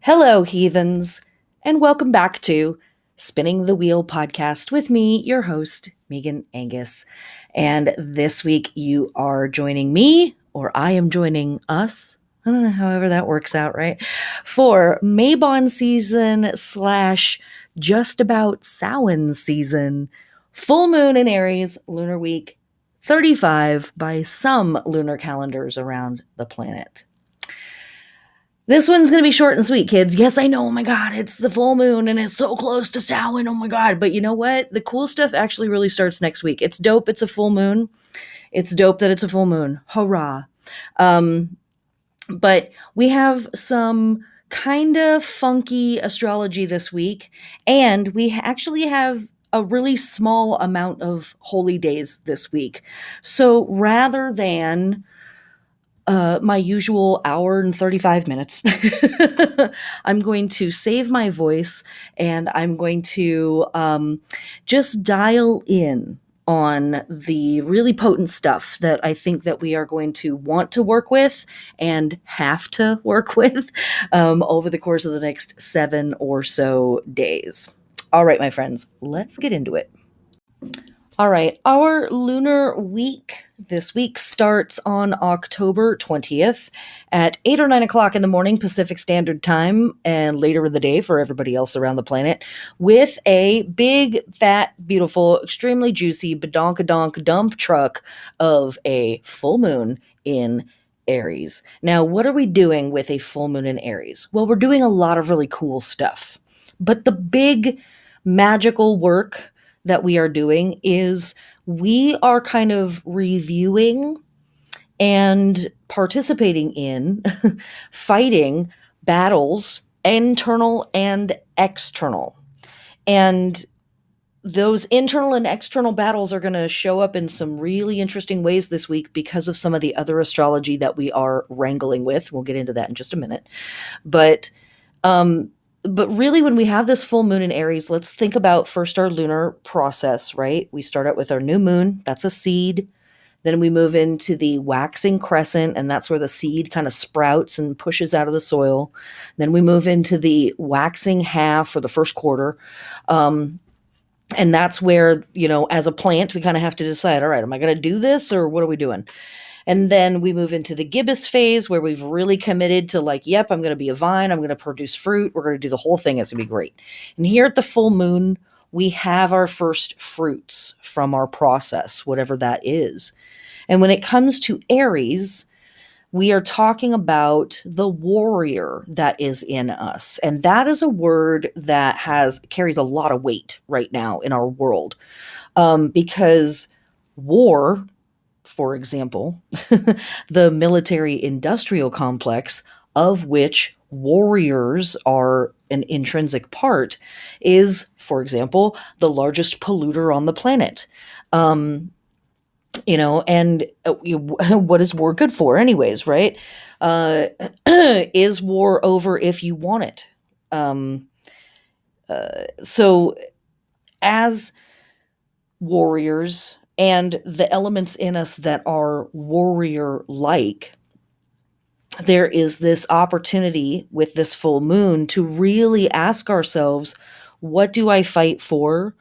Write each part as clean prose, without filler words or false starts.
Hello, heathens, and welcome back to Spinning the Wheel podcast with me, your host, Megan Angus. And this week you are joining me, or I am joining us. I don't know, however that works out, right? For Mabon season slash just about Samhain season, full moon in Aries, lunar week 35 by some lunar calendars around the planet. This one's going to be short and sweet, kids. Yes, I know. Oh my God, it's the full moon and it's so close to Samhain. Oh my God. But you know what? The cool stuff actually really starts next week. It's dope. It's a full moon. It's dope that it's a full moon. Hurrah. But we have some kind of funky astrology this week. And we actually have a really small amount of holy days this week. So rather than my usual hour and 35 minutes. I'm going to save my voice and I'm going to just dial in on the really potent stuff that I think that we are going to want to work with and have to work with over the course of the next 7 or so days. All right, my friends, let's get into it. All right, our lunar week this week starts on October 20th at 8 or 9 o'clock in the morning Pacific Standard Time and later in the day for everybody else around the planet with a big, fat, beautiful, extremely juicy badonkadonk dump truck of a full moon in Aries. Now, what are we doing with a full moon in Aries? Well, we're doing a lot of really cool stuff. But the big magical work that we are doing is we are kind of reviewing and participating in fighting battles, internal and external. And those internal and external battles are going to show up in some really interesting ways this week because of some of the other astrology that we are wrangling with. We'll get into that in just a minute. But really, when we have this full moon in Aries, let's think about first our lunar process, right? We start out with our new moon. That's a seed. Then we move into the waxing crescent, and that's where the seed kind of sprouts and pushes out of the soil. Then we move into the waxing half, or the first quarter. And that's where, as a plant, we kind of have to decide, all right, am I going to do this or what are we doing? And then we move into the gibbous phase where we've really committed to yep, I'm going to be a vine. I'm going to produce fruit. We're going to do the whole thing. It's going to be great. And here at the full moon, we have our first fruits from our process, whatever that is. And when it comes to Aries, we are talking about the warrior that is in us. And that is a word that carries a lot of weight right now in our world because war, for example, the military-industrial complex, of which warriors are an intrinsic part, is, for example, the largest polluter on the planet. And what is war good for anyways, right? Is war over if you want it? So as warriors, and the elements in us that are warrior-like, there is this opportunity with this full moon to really ask ourselves, what do I fight for?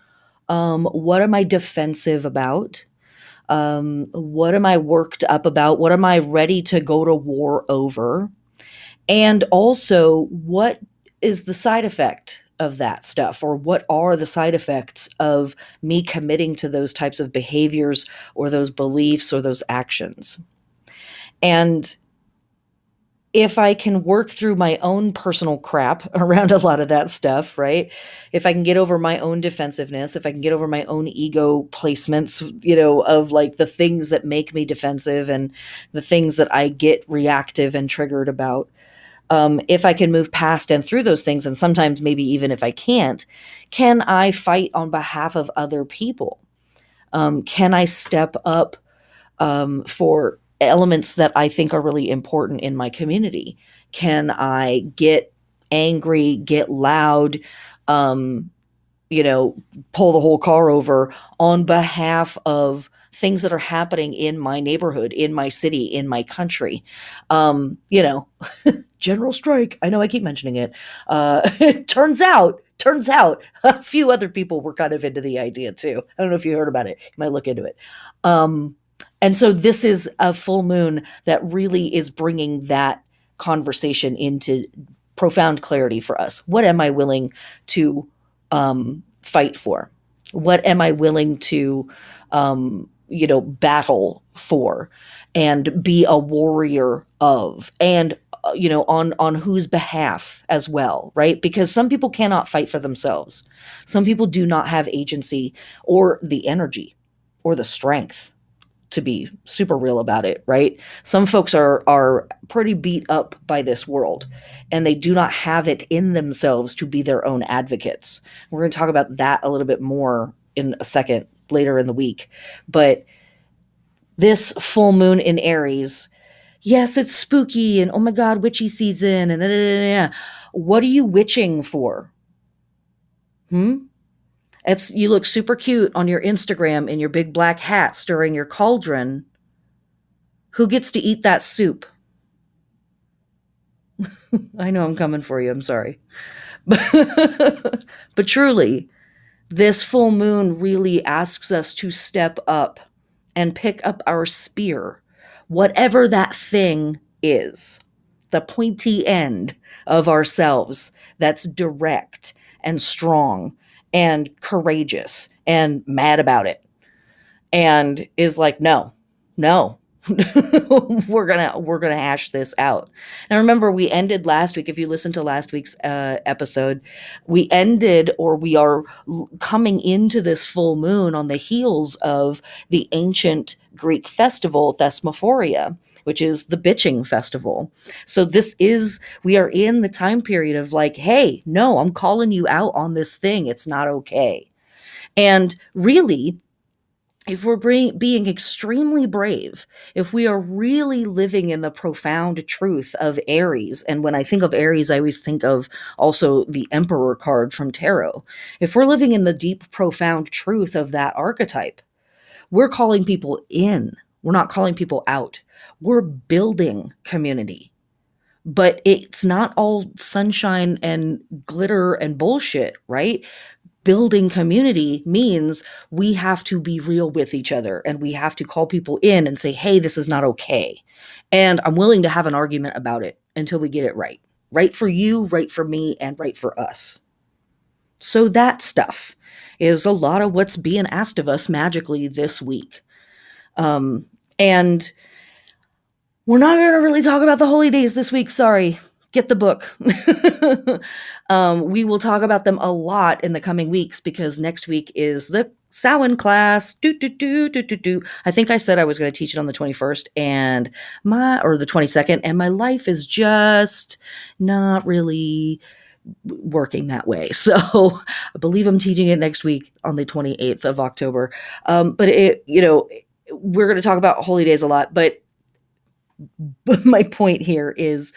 What am I defensive about? What am I worked up about? What am I ready to go to war over? And also, what is the side effect of that stuff, or what are the side effects of me committing to those types of behaviors or those beliefs or those actions? And if I can work through my own personal crap around a lot of that stuff, right? If I can get over my own defensiveness, if I can get over my own ego placements, of the things that make me defensive and the things that I get reactive and triggered about, if I can move past and through those things, and sometimes maybe even if I can't, can I fight on behalf of other people? Can I step up for elements that I think are really important in my community? Can I get angry, get loud, pull the whole car over on behalf of things that are happening in my neighborhood, in my city, in my country. You know, general strike. I know I keep mentioning it. Turns out a few other people were kind of into the idea too. I don't know if you heard about it. You might look into it. Um, and so this is a full moon that really is bringing that conversation into profound clarity for us. What am I willing to fight for? What am I willing to, battle for and be a warrior of? And on whose behalf as well, right? Because some people cannot fight for themselves. Some people do not have agency or the energy or the strength, to be super real about it, right? Some folks are pretty beat up by this world, and they do not have it in themselves to be their own advocates. We're going to talk about that a little bit more in a second later in the week. But this full moon in Aries, yes, it's spooky and oh my God, witchy season and da, da, da, da. What are you witching for? You look super cute on your Instagram in your big black hat stirring your cauldron. Who gets to eat that soup? I know I'm coming for you. I'm sorry. But truly, this full moon really asks us to step up and pick up our spear, whatever that thing is, the pointy end of ourselves that's direct and strong and courageous and mad about it and is like, no, we're gonna hash this out. And remember, we ended last week. If you listened to last week's episode, we are coming into this full moon on the heels of the ancient Greek festival Thesmophoria, which is the bitching festival. So we are in the time period of like, hey, no, I'm calling you out on this thing. It's not okay. And really, if we're being extremely brave, if we are really living in the profound truth of Aries, and when I think of Aries, I always think of also the Emperor card from Tarot. If we're living in the deep, profound truth of that archetype, we're calling people in. We're not calling people out. We're building community. But it's not all sunshine and glitter and bullshit, right? Building community means we have to be real with each other and we have to call people in and say, hey, this is not okay. And I'm willing to have an argument about it until we get it right. Right for you, right for me, and right for us. So that stuff is a lot of what's being asked of us magically this week. And we're not going to really talk about the holy days this week. Sorry. Get the book. We will talk about them a lot in the coming weeks because next week is the Samhain class. I think I said I was going to teach it on the 21st or the 22nd, and my life is just not really working that way. So I believe I'm teaching it next week on the 28th of October. But we're going to talk about holy days a lot, but my point here is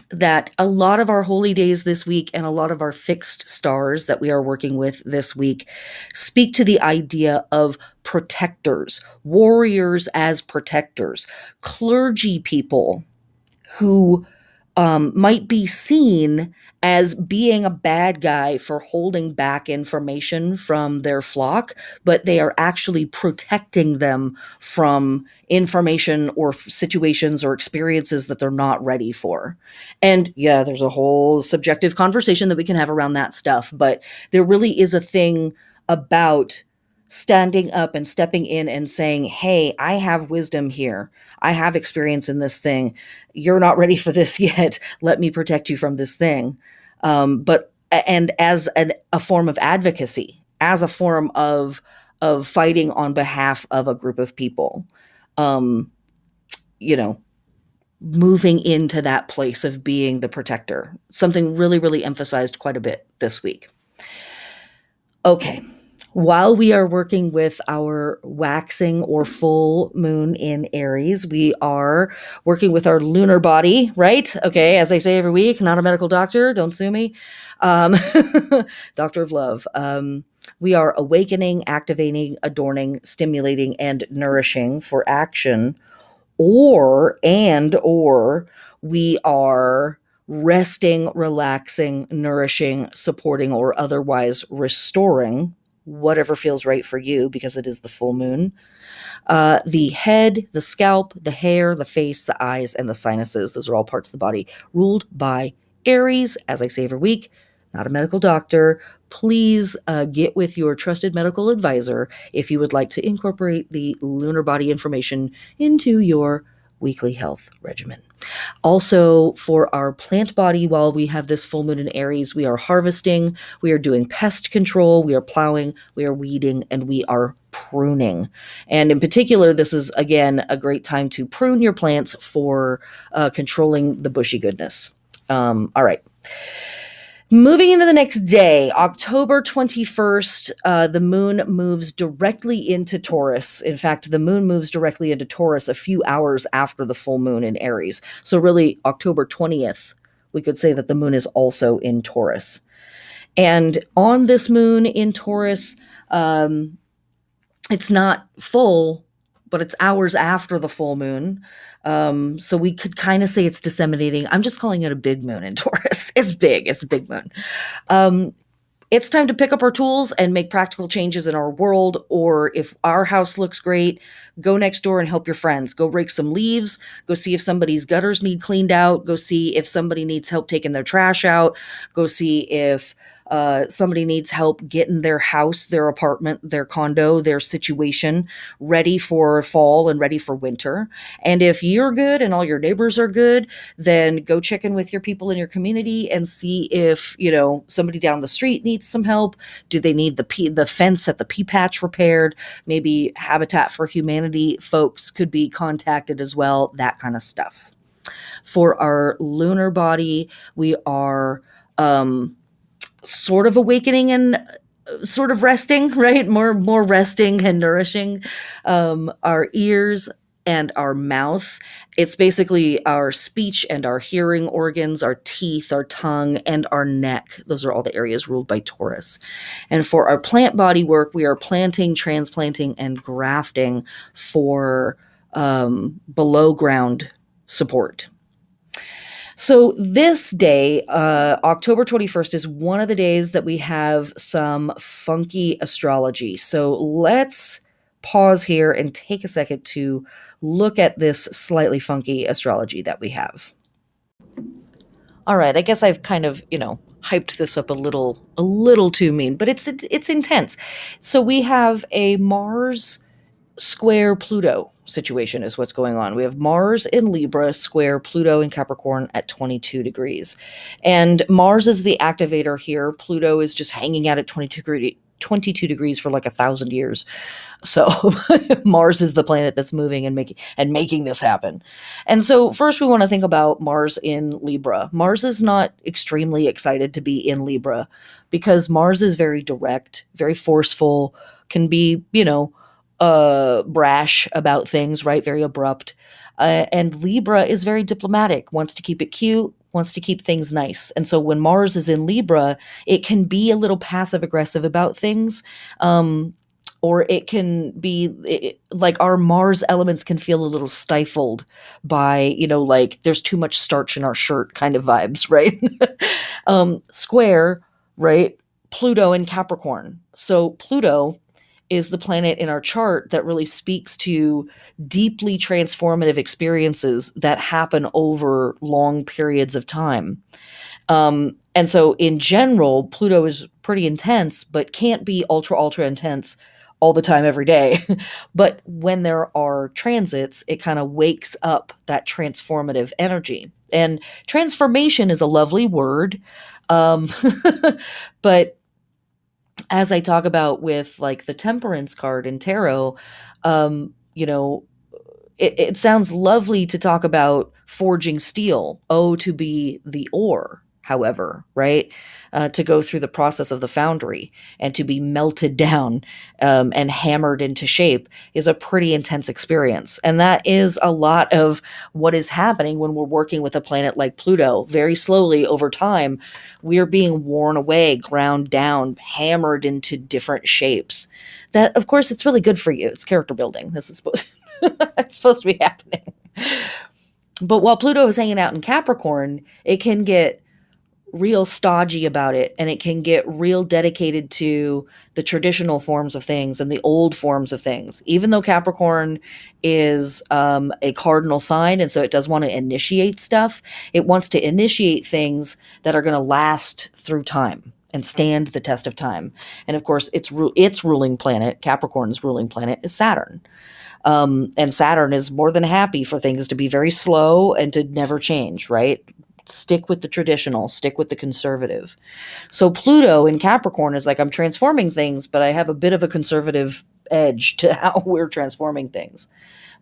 that a lot of our holy days this week and a lot of our fixed stars that we are working with this week speak to the idea of protectors, warriors as protectors, clergy people who might be seen as being a bad guy for holding back information from their flock, but they are actually protecting them from information or situations or experiences that they're not ready for. And yeah, there's a whole subjective conversation that we can have around that stuff, but there really is a thing about standing up and stepping in and saying, hey, I have wisdom here. I have experience in this thing. You're not ready for this yet. Let me protect you from this thing. And as a form of advocacy, as a form of fighting on behalf of a group of people, moving into that place of being the protector, something really, really emphasized quite a bit this week. Okay. While we are working with our waxing or full moon in Aries, we are working with our lunar body, right? Okay, as I say every week, not a medical doctor, don't sue me. Doctor of love. We are awakening, activating, adorning, stimulating, and nourishing for action, or we are resting, relaxing, nourishing, supporting, or otherwise restoring, whatever feels right for you, because it is the full moon. The head, the scalp, the hair, the face, the eyes, and the sinuses, those are all parts of the body ruled by Aries. As I say every week, not a medical doctor. Please get with your trusted medical advisor if you would like to incorporate the lunar body information into your weekly health regimen. Also, for our plant body, while we have this full moon in Aries, we are harvesting, we are doing pest control, we are plowing, we are weeding, and we are pruning. And in particular, this is, again, a great time to prune your plants for controlling the bushy goodness. All right. Moving into the next day, October 21st, the moon moves directly into Taurus. In fact, the moon moves directly into Taurus a few hours after the full moon in Aries. So really, October 20th, we could say that the moon is also in Taurus. And on this moon in Taurus, it's not full, but it's hours after the full moon. So we could kind of say it's disseminating. I'm just calling it a big moon in Taurus. It's big. It's a big moon. Um, it's time to pick up our tools and make practical changes in our world. Or if our house looks great, go next door and help your friends. Go rake some leaves. Go see if somebody's gutters need cleaned out. Go see if somebody needs help taking their trash out. Go see if somebody needs help getting their house, their apartment, their condo, their situation ready for fall and ready for winter. And if you're good and all your neighbors are good, then go check in with your people in your community and see if, somebody down the street needs some help. Do they need the fence at the pea patch repaired? Maybe Habitat for Humanity folks could be contacted as well, that kind of stuff. For our lunar body, we are sort of awakening and sort of resting, right? More resting and nourishing. Our ears and our mouth. It's basically our speech and our hearing organs, our teeth, our tongue, and our neck. Those are all the areas ruled by Taurus. And for our plant body work, we are planting, transplanting, and grafting for below ground support. So this day, October 21st, is one of the days that we have some funky astrology. So let's pause here and take a second to look at this slightly funky astrology that we have. All right, I guess I've kind of, hyped this up a little too mean, but it's intense. So we have a Mars square Pluto situation is what's going on. We have Mars in Libra square Pluto in Capricorn at 22 degrees. And Mars is the activator here. Pluto is just hanging out at 22 degrees for like 1,000 years. So Mars is the planet that's moving and making this happen. And so first we want to think about Mars in Libra. Mars is not extremely excited to be in Libra because Mars is very direct, very forceful, can be, brash about things, right? Very abrupt. And Libra is very diplomatic, wants to keep it cute, wants to keep things nice. And so when Mars is in Libra, it can be a little passive aggressive about things. Or it can be like our Mars elements can feel a little stifled by, like there's too much starch in our shirt kind of vibes, right? Square, right? Pluto in Capricorn. So Pluto is the planet in our chart that really speaks to deeply transformative experiences that happen over long periods of time. And so in general, Pluto is pretty intense, but can't be ultra intense all the time, every day. But when there are transits, it kind of wakes up that transformative energy. And transformation is a lovely word. But as I talk about with like the temperance card in tarot, it sounds lovely to talk about forging steel. Oh, to be the ore, however, right? To go through the process of the foundry and to be melted down and hammered into shape is a pretty intense experience. And that is a lot of what is happening when we're working with a planet like Pluto. Very slowly over time, we're being worn away, ground down, hammered into different shapes. That, of course, it's really good for you. It's character building. This is supposed it's supposed to be happening. But while Pluto is hanging out in Capricorn, it can get real stodgy about it, and it can get real dedicated to the traditional forms of things and the old forms of things. Even though Capricorn is a cardinal sign, and so it does want to initiate stuff, it wants to initiate things that are going to last through time and stand the test of time. And of course, its ruling planet, Capricorn's ruling planet, is Saturn. And Saturn is more than happy for things to be very slow and to never change, right? Stick with the traditional, stick with the conservative. So Pluto in Capricorn is like, I'm transforming things, but I have a bit of a conservative edge to how we're transforming things.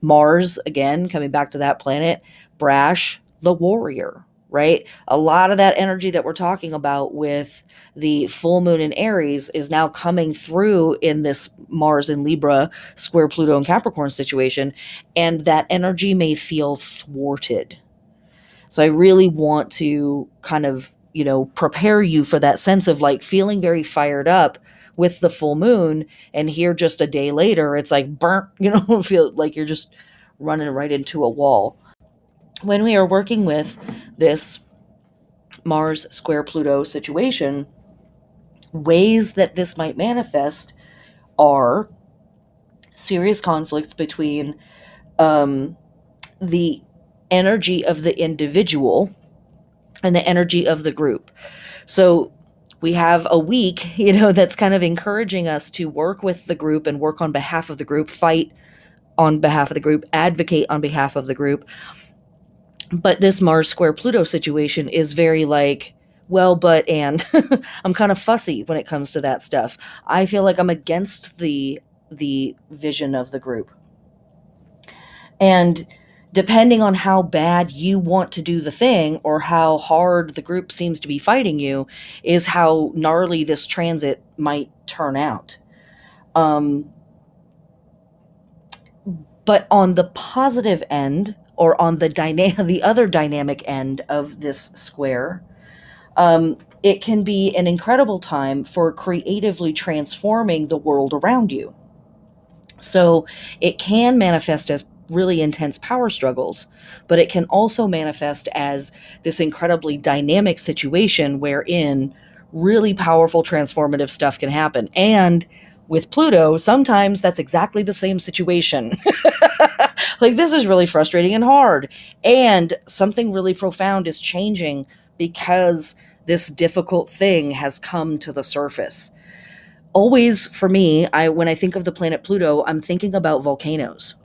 Mars, again, coming back to that planet, brash, the warrior, right? A lot of that energy that we're talking about with the full moon in Aries is now coming through in this Mars in Libra square Pluto and Capricorn situation, and that energy may feel thwarted. So I really want to kind of, prepare you for that sense of like feeling very fired up with the full moon, and here just a day later it's like burnt, feel like you're just running right into a wall. When we are working with this Mars square Pluto situation, ways that this might manifest are serious conflicts between the energy of the individual and the energy of the group. So we have a week, that's kind of encouraging us to work with the group and work on behalf of the group, fight on behalf of the group, advocate on behalf of the group. But this Mars square Pluto situation is very like, well, but, and I'm kind of fussy when it comes to that stuff. I feel like I'm against the vision of the group. And depending on how bad you want to do the thing or how hard the group seems to be fighting you is how gnarly this transit might turn out. But on the positive end, or on the other dynamic end of this square, it can be an incredible time for creatively transforming the world around you. So it can manifest as really intense power struggles, but it can also manifest as this incredibly dynamic situation wherein really powerful transformative stuff can happen. And with Pluto, sometimes that's exactly the same situation. Like, this is really frustrating and hard, and something really profound is changing because this difficult thing has come to the surface. Always, for me, when I think of the planet Pluto, I'm thinking about volcanoes.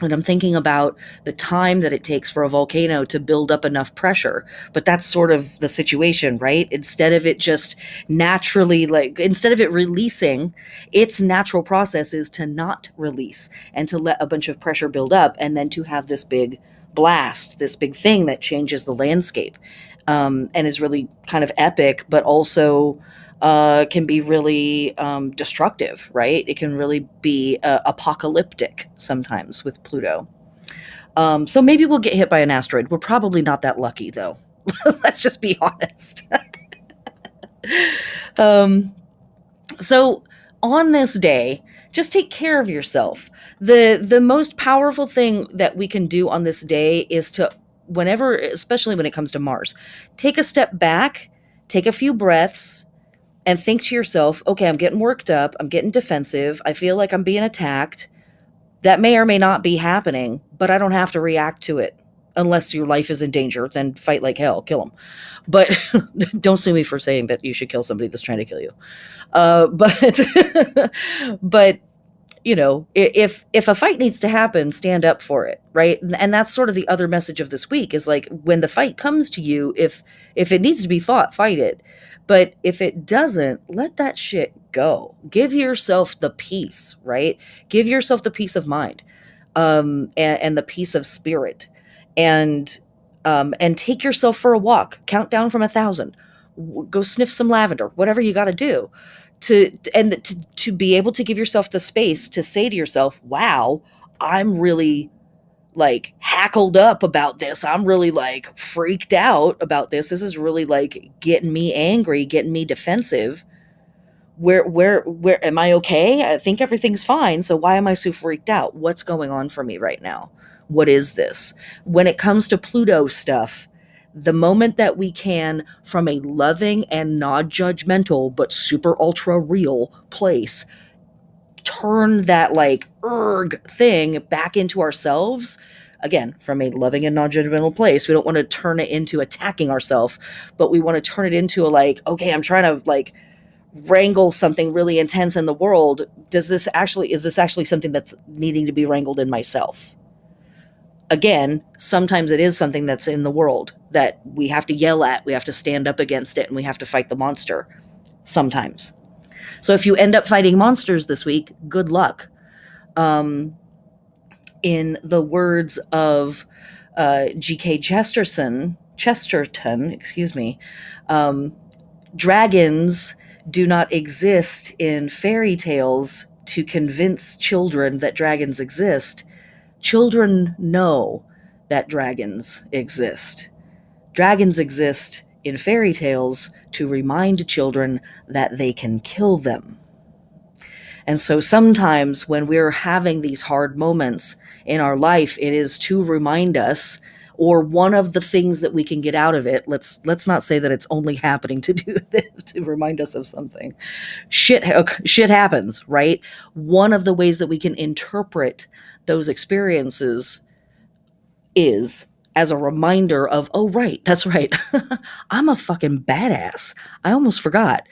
And I'm thinking about the time that it takes for a volcano to build up enough pressure. But that's sort of the situation, right? Instead of it just naturally, instead of it releasing, its natural process is to not release and to let a bunch of pressure build up and then to have this big blast, this big thing that changes the landscape, and is really kind of epic, but also can be really destructive, right? It can really be apocalyptic sometimes with Pluto. So maybe we'll get hit by an asteroid. We're probably not that lucky, though. Let's just be honest. So on this day, just take care of yourself. The most powerful thing that we can do on this day is to, whenever, especially when it comes to Mars, take a step back, take a few breaths, and think to yourself, okay, I'm getting worked up. I'm getting defensive. I feel like I'm being attacked. That may or may not be happening, but I don't have to react to it unless your life is in danger. Then fight like hell, kill them. But don't sue me for saying that you should kill somebody that's trying to kill you. But if a fight needs to happen, stand up for it, right? And that's sort of the other message of this week is like, when the fight comes to you, if it needs to be fought, fight it. But if it doesn't, let that shit go. Give yourself the peace, right? Give yourself the peace of mind, and the peace of spirit. And and take yourself for a walk. Count down from 1,000. Go sniff some lavender. Whatever you got to do to be able to give yourself the space to say to yourself, "Wow, I'm really like hackled up about this. I'm really like freaked out about this. This is really like getting me angry, getting me defensive. Where am I okay? I think everything's fine. So why am I so freaked out? What's going on for me right now? What is this?" When it comes to Pluto stuff, the moment that we can, from a loving and not judgmental but super ultra real place, turn that like erg thing back into ourselves, again, from a loving and non-judgmental place. We don't want to turn it into attacking ourselves, but we want to turn it into a like, okay, I'm trying to like wrangle something really intense in the world. Is this actually something that's needing to be wrangled in myself? Again, sometimes it is something that's in the world that we have to yell at, we have to stand up against it, and we have to fight the monster sometimes. So if you end up fighting monsters this week, good luck. In the words of G.K. Chesterton, excuse me, dragons do not exist in fairy tales to convince children that dragons exist. Children know that dragons exist. Dragons exist in fairy tales to remind children that they can kill them. And so sometimes when we're having these hard moments in our life, it is to remind us, or one of the things that we can get out of it. Let's not say that it's only happening to do this, to remind us of something. Shit happens, right? One of the ways that we can interpret those experiences is as a reminder of, oh, right, that's right. I'm a fucking badass. I almost forgot.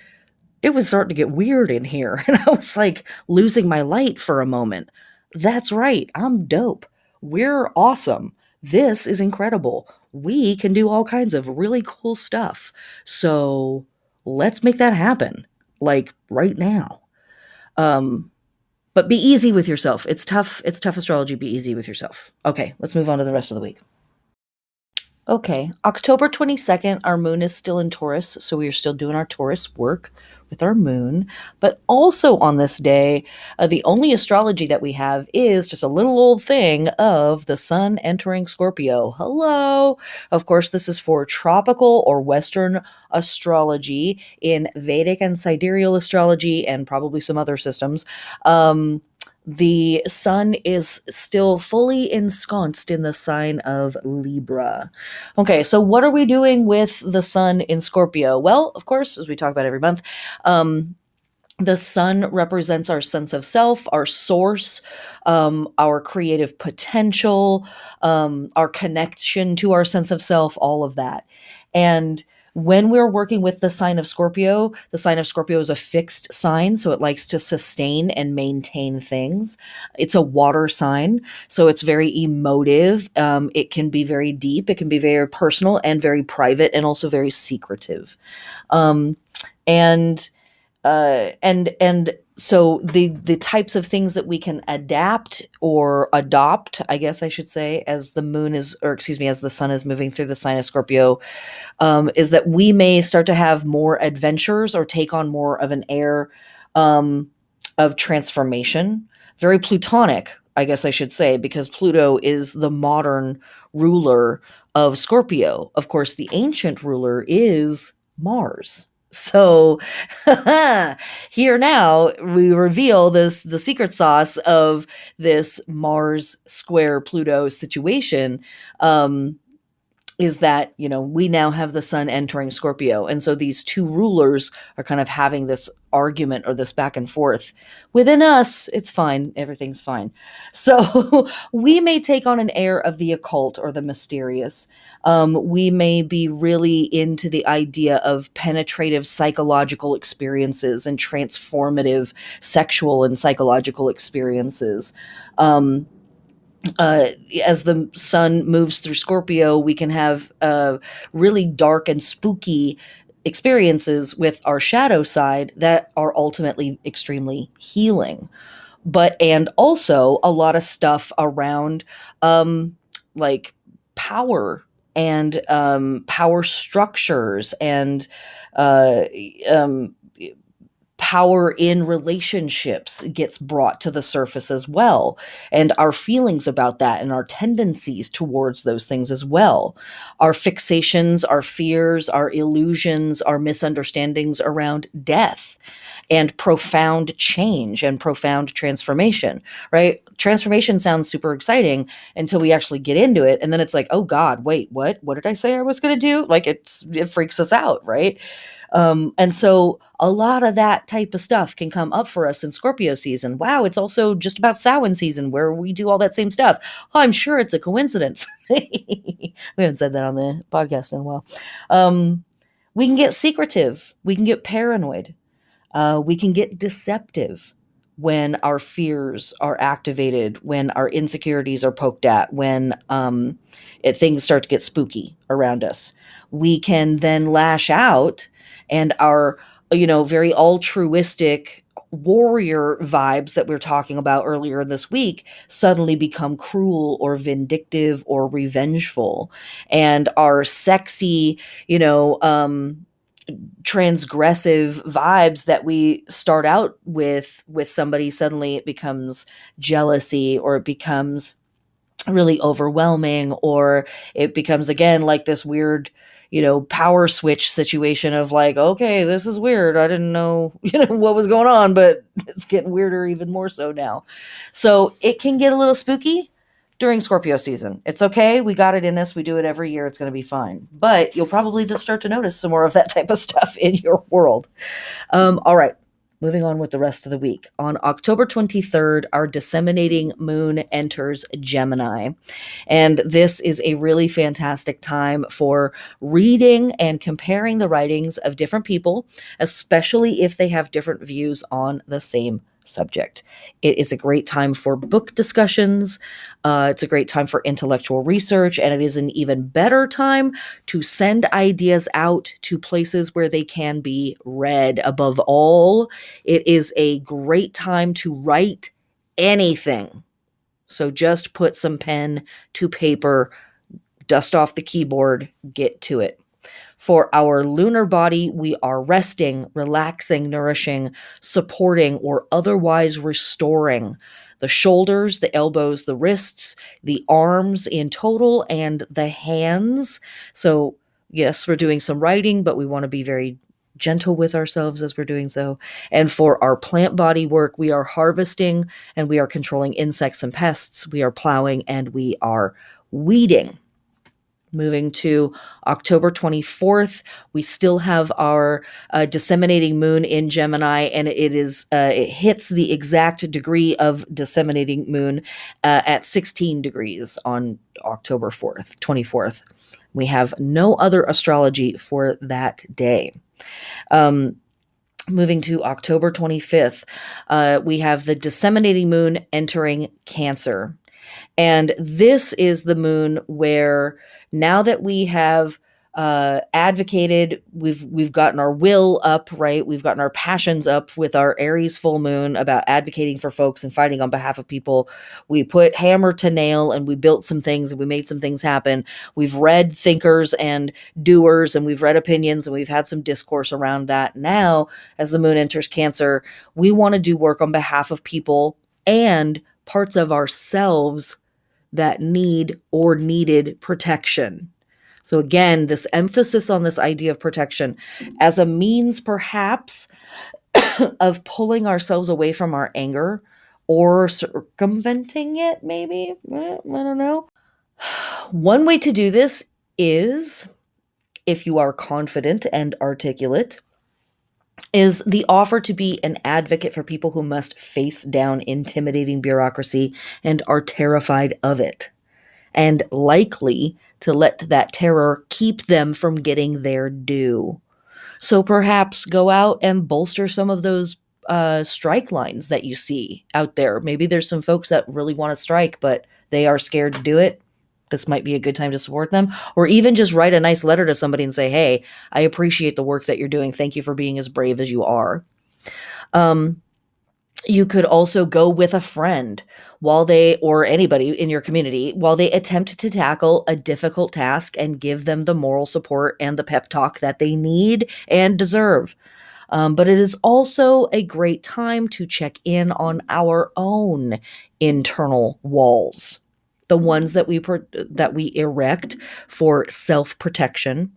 It was starting to get weird in here. And I was like losing my light for a moment. That's right. I'm dope. We're awesome. This is incredible. We can do all kinds of really cool stuff. So let's make that happen. Like right now. But be easy with yourself. It's tough. It's tough astrology. Be easy with yourself. Okay, let's move on to the rest of the week. Okay, October 22nd, our moon is still in Taurus, so we are still doing our Taurus work with our moon. But also on this day, the only astrology that we have is just a little old thing of the sun entering Scorpio. Hello! Of course, this is for tropical or Western astrology in Vedic and sidereal astrology and probably some other systems. The sun is still fully ensconced in the sign of Libra. Okay, so what are we doing with the sun in Scorpio? Well, of course, as we talk about every month, the sun represents our sense of self, our source, our creative potential, our connection to our sense of self, all of that. And when we're working with the sign of Scorpio is a fixed sign, so it likes to sustain and maintain things. It's a water sign, so it's very emotive. It can be very deep, it can be very personal and very private, and also very secretive. Um, and and so the types of things that we can adapt or adopt, I guess I should say, as the moon is, or excuse me, as the sun is moving through the sign of Scorpio, is that we may start to have more adventures or take on more of an air of transformation. Very Plutonic, I guess I should say, because Pluto is the modern ruler of Scorpio. Of course, the ancient ruler is Mars. So here now we reveal the secret sauce of this Mars square Pluto situation. Is that, we now have the sun entering Scorpio. And so these two rulers are kind of having this argument or this back and forth. Within us, it's fine. Everything's fine. So we may take on an air of the occult or the mysterious. We may be really into the idea of penetrative psychological experiences and transformative sexual and psychological experiences. As the sun moves through Scorpio, we can have really dark and spooky experiences with our shadow side that are ultimately extremely healing. And also a lot of stuff around like power and power structures and uh, um, power in relationships gets brought to the surface as well, and our feelings about that and our tendencies towards those things as well, our fixations, our fears, our illusions, our misunderstandings around death and profound change and profound transformation, right? Transformation sounds super exciting until we actually get into it, and then it's like, oh god, wait, what did I say I was going to do? Like, it freaks us out, right? And so a lot of that type of stuff can come up for us in Scorpio season. Wow, it's also just about Samhain season where we do all that same stuff. Oh, I'm sure it's a coincidence. We haven't said that on the podcast in a while. Um, we can get secretive. We can get paranoid. We can get deceptive when our fears are activated, when our insecurities are poked at, when things start to get spooky around us. We can then lash out, and our, very altruistic warrior vibes that we are talking about earlier this week suddenly become cruel or vindictive or revengeful. And our sexy, transgressive vibes that we start out with somebody, suddenly it becomes jealousy, or it becomes really overwhelming, or it becomes again like this weird, power switch situation of like, okay, this is weird, I didn't know what was going on, but it's getting weirder even more so now. So it can get a little spooky during Scorpio season. It's okay, we got it in us, we do it every year, it's going to be fine, but you'll probably just start to notice some more of that type of stuff in your world. All right, moving on with the rest of the week. On October 23rd, our disseminating moon enters Gemini. And this is a really fantastic time for reading and comparing the writings of different people, especially if they have different views on the same subject. It is a great time for book discussions. It's a great time for intellectual research, and it is an even better time to send ideas out to places where they can be read. Above all, it is a great time to write anything. So just put some pen to paper, dust off the keyboard, get to it. For our lunar body, we are resting, relaxing, nourishing, supporting, or otherwise restoring the shoulders, the elbows, the wrists, the arms in total, and the hands. So, yes, we're doing some writing, but we want to be very gentle with ourselves as we're doing so. And for our plant body work, we are harvesting and we are controlling insects and pests. We are plowing and we are weeding. Moving to October 24th, we still have our disseminating moon in Gemini, and it hits the exact degree of disseminating moon at 16 degrees on October 24th. We have no other astrology for that day. Moving to October 25th, we have the disseminating moon entering Cancer. And this is the moon where, now that we have advocated, we've gotten our will up, right? We've gotten our passions up with our Aries full moon about advocating for folks and fighting on behalf of people. We put hammer to nail and we built some things and we made some things happen. We've read thinkers and doers and we've read opinions and we've had some discourse around that. Now, as the moon enters Cancer, we want to do work on behalf of people and parts of ourselves that need or needed protection. So again, this emphasis on this idea of protection as a means perhaps of pulling ourselves away from our anger or circumventing it, maybe. I don't know. One way to do this is, if you are confident and articulate, is the offer to be an advocate for people who must face down intimidating bureaucracy and are terrified of it, and likely to let that terror keep them from getting their due. So perhaps go out and bolster some of those strike lines that you see out there. Maybe there's some folks that really want to strike, but they are scared to do it. This might be a good time to support them. Or even just write a nice letter to somebody and say, hey, I appreciate the work that you're doing. Thank you for being as brave as you are. You could also go with a friend while they, or anybody in your community, while they attempt to tackle a difficult task and give them the moral support and the pep talk that they need and deserve. But it is also a great time to check in on our own internal walls, the ones that we erect for self-protection,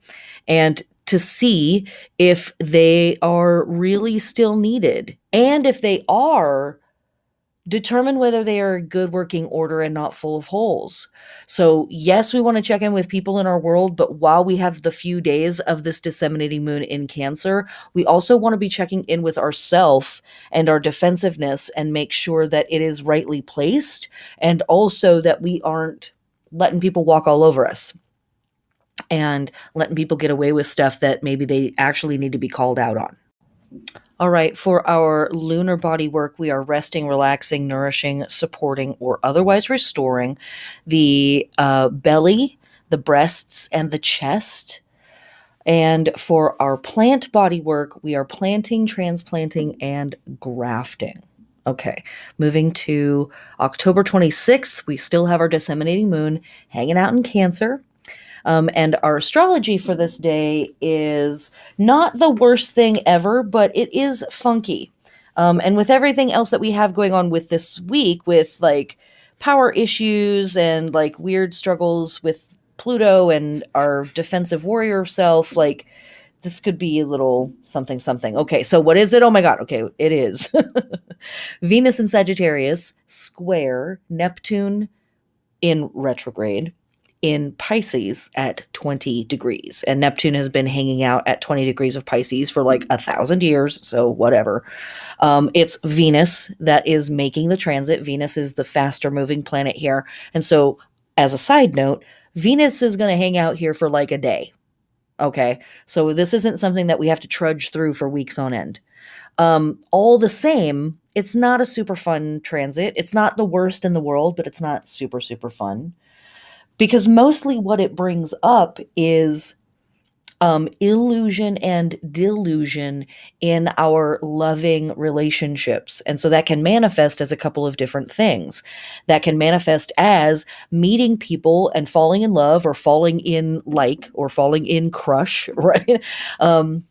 and to see if they are really still needed. And if they are, determine whether they are a good working order and not full of holes. So, yes, we want to check in with people in our world, but while we have the few days of this disseminating moon in Cancer, we also want to be checking in with ourself and our defensiveness and make sure that it is rightly placed, and also that we aren't letting people walk all over us and letting people get away with stuff that maybe they actually need to be called out on. All right, for our lunar body work, we are resting, relaxing, nourishing, supporting, or otherwise restoring the belly, the breasts, and the chest. And for our plant body work, we are planting, transplanting, and grafting. Okay, moving to October 26th, we still have our disseminating moon hanging out in Cancer. And our astrology for this day is not the worst thing ever, but it is funky. And with everything else that we have going on with this week, with like power issues and like weird struggles with Pluto and our defensive warrior self, like this could be a little something something. Okay, so what is it? Oh my god. Okay, it is Venus in Sagittarius square Neptune in retrograde in Pisces at 20 degrees. And Neptune has been hanging out at 20 degrees of Pisces for like 1,000 years. So whatever. It's Venus that is making the transit. Venus is the faster moving planet here. And so as a side note, Venus is going to hang out here for like a day. Okay. So this isn't something that we have to trudge through for weeks on end. All the same, it's not a super fun transit. It's not the worst in the world, but it's not super, super fun. Because mostly what it brings up is illusion and delusion in our loving relationships. And so that can manifest as a couple of different things. That can manifest as meeting people and falling in love or falling in like or falling in crush, right? And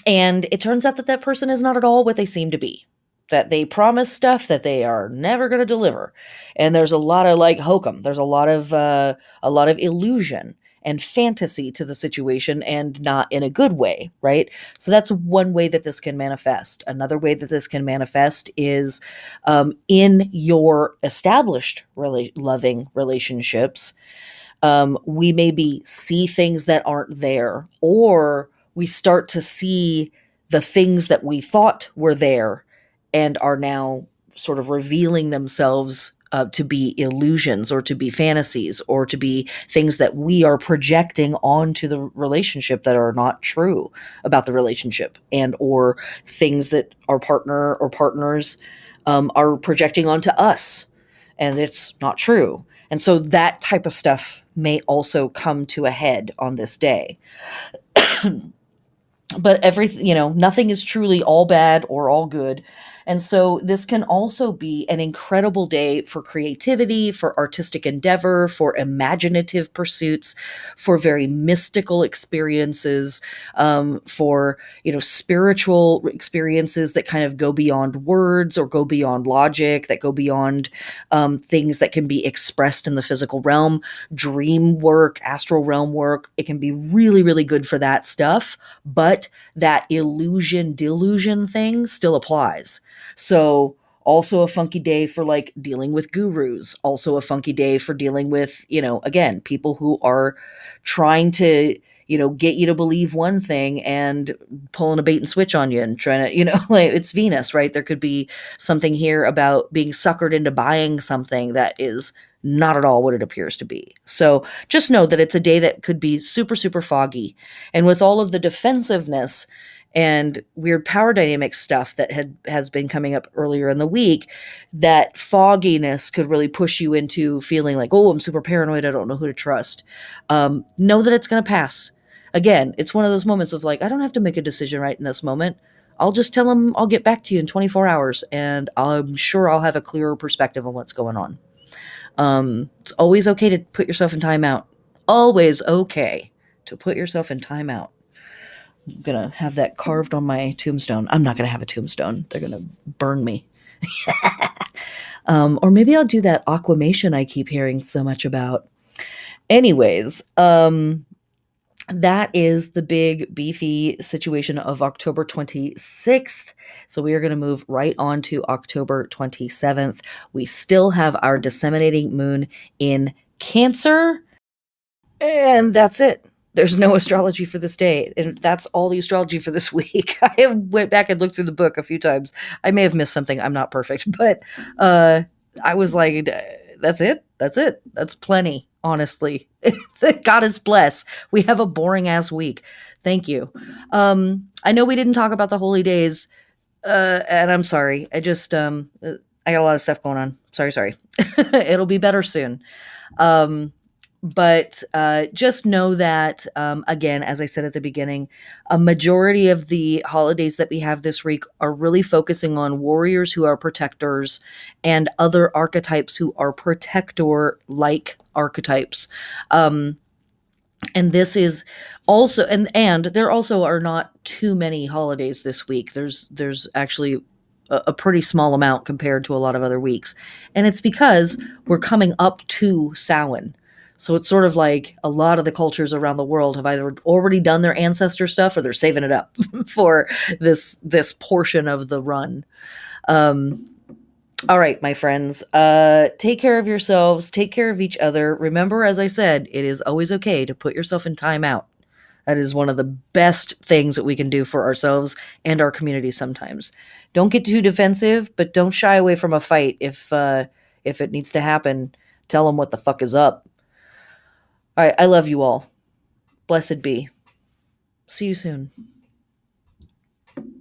it turns out that that person is not at all what they seem to be. That they promise stuff that they are never going to deliver, and there's a lot of like hokum. There's a lot of illusion and fantasy to the situation, and not in a good way, right? So that's one way that this can manifest. Another way that this can manifest is in your established loving relationships. We maybe see things that aren't there, or we start to see the things that we thought were there and are now sort of revealing themselves to be illusions or to be fantasies or to be things that we are projecting onto the relationship that are not true about the relationship, and or things that our partner or partners are projecting onto us, and it's not true. And so that type of stuff may also come to a head on this day. But everything, nothing is truly all bad or all good. And so this can also be an incredible day for creativity, for artistic endeavor, for imaginative pursuits, for very mystical experiences, for, spiritual experiences that kind of go beyond words or go beyond logic, that go beyond things that can be expressed in the physical realm, dream work, astral realm work. It can be really, really good for that stuff. But that illusion delusion thing still applies. So also a funky day for like dealing with gurus, also a funky day for dealing with, again, people who are trying to, get you to believe one thing and pulling a bait and switch on you and trying to, like it's Venus, right? There could be something here about being suckered into buying something that is not at all what it appears to be. So just know that it's a day that could be super, super foggy. And with all of the defensiveness and weird power dynamic stuff that has been coming up earlier in the week, that fogginess could really push you into feeling like, oh, I'm super paranoid. I don't know who to trust. Know that it's going to pass. Again, it's one of those moments of like, I don't have to make a decision right in this moment. I'll just tell them I'll get back to you in 24 hours, and I'm sure I'll have a clearer perspective on what's going on. It's always okay to put yourself in timeout. Always okay to put yourself in timeout. I'm gonna have that carved on my tombstone. I'm not gonna have a tombstone. They're gonna burn me. Or maybe I'll do that aquamation I keep hearing so much about. Anyways, that is the big beefy situation of October 26th. So we are going to move right on to October 27th. We still have our disseminating moon in Cancer. And that's it. There's no astrology for this day. And that's all the astrology for this week. I went back and looked through the book a few times. I may have missed something. I'm not perfect. But I was like, that's it. That's it. That's plenty, honestly. God is bless. We have a boring ass week. Thank you. I know we didn't talk about the holy days. And I'm sorry. I just, I got a lot of stuff going on. Sorry. It'll be better soon. But just know that, again, as I said at the beginning, a majority of the holidays that we have this week are really focusing on warriors who are protectors and other archetypes who are protector-like archetypes. And this is also, and there also are not too many holidays this week. There's actually a pretty small amount compared to a lot of other weeks. And it's because we're coming up to Samhain. So it's sort of like a lot of the cultures around the world have either already done their ancestor stuff or they're saving it up for this portion of the run. All right, my friends, take care of yourselves, take care of each other. Remember, as I said, it is always okay to put yourself in timeout. That is one of the best things that we can do for ourselves and our community sometimes. Don't get too defensive, but don't shy away from a fight if it needs to happen. Tell them what the fuck is up. All right, I love you all. Blessed be. See you soon.